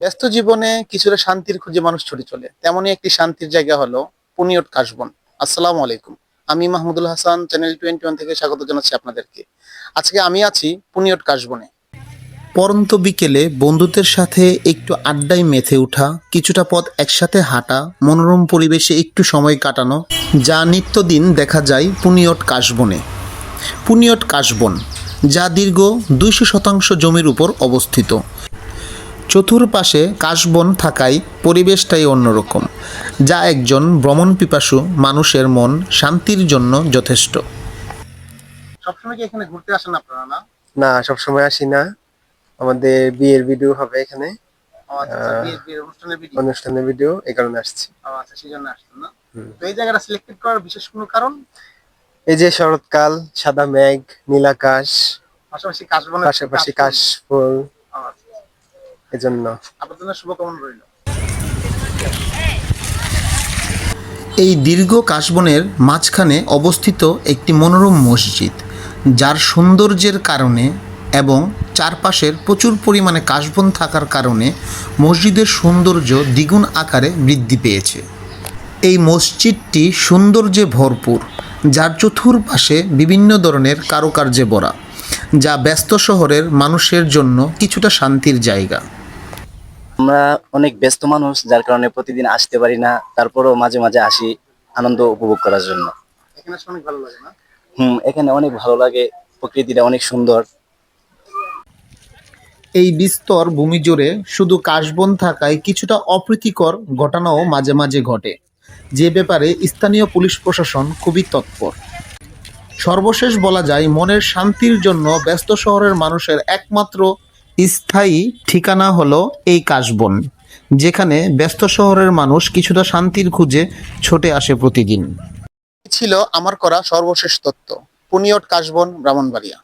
ব্যস্ত জীবনে কিছুটা শান্তির খুঁজে মানুষ ছুটে চলে, তেমনই একটি শান্তির জায়গা হলো পুনিয়ট কাশবন। আসসালামু আলাইকুম। আমি মাহমুদুল হাসান, চ্যানেল 21 থেকে স্বাগত জানাচ্ছি আপনাদেরকে। আজকে আমি আছি পুনিয়ট কাশবনে। পরন্ত বিকেলে বন্ধুদের সাথে একটু আড্ডায় মেতে ওঠা, কিছুটা পথ একসাথে হাঁটা, মনোরম পরিবেশে একটু সময় কাটানো, যা নিত্যদিন দেখা যায় পুনিয়ট কাশবনে। পুনিয়ট কাশবন, যা দীর্ঘ 200 শতাংশ জমির উপর অবস্থিত। চতুর্পাশে কাশবন থাকায় পরিবেশটাই অন্যরকম, যা একজন ভ্রমণ পিপাসু মানুষের মন শান্তির জন্য যথেষ্ট। সবসময় কি এখানে ঘুরতে আসেন আপনারা? না, না, সবসময় আসি না। আমাদের বিয়ের ভিডিও হবে এখানে, অনুষ্ঠানের ভিডিও, এই কারণে আসছি। আচ্ছা, সেই জন্য আসছেন না? তো এই জায়গাটা সিলেক্টেড করার বিশেষ কোনো কারণ? এই যে শরৎকাল, সাদা মেঘ, নীল আকাশ, পাশাপাশি কাশফুল, এজন্য। আপনার জন্য শুভকামনা রইল। এই দীর্ঘ কাশবনের মাঝখানে অবস্থিত একটি মনোরম মসজিদ, যার সৌন্দর্যের কারণে এবং চারপাশের প্রচুর পরিমাণে কাশবন থাকার কারণে মসজিদের সৌন্দর্য দ্বিগুণ আকারে বৃদ্ধি পেয়েছে। এই মসজিদটি সৌন্দর্যে ভরপুর, যার চতুর্পাশে বিভিন্ন ধরনের কারুকার্যে ভরা, যা ব্যস্ত শহরের মানুষের জন্য কিছুটা শান্তির জায়গা। আমরা অনেক ব্যস্ত মানুষ, যার কারণে প্রতিদিন আসতে পারি না, তারপরেও মাঝে মাঝে আসি আনন্দ উপভোগ করার জন্য। এখানে অনেক ভালো লাগে না? এখানে অনেক ভালো লাগে, প্রকৃতিটা অনেক সুন্দর। এই বিস্তর ভূমি জুড়ে শুধু কাশবন থাকায় কিছুটা অপ্রীতিকর ঘটনাও মাঝে মাঝে ঘটে, যে ব্যাপারে স্থানীয় পুলিশ প্রশাসন খুবই তৎপর। সর্বশেষ বলা যায়, মনের শান্তির জন্য ব্যস্ত শহরের মানুষের একমাত্র স্থায়ী ঠিকানা হলো এই কাশবন, যেখানে ব্যস্ত শহরের মানুষ কিছুটা শান্তির খুঁজে ছুটে আসে প্রতিদিন। ছিল আমার করা সর্বশেষ তথ্য। পুনিয়ট কাশবন, ব্রাহ্মণবাড়িয়া।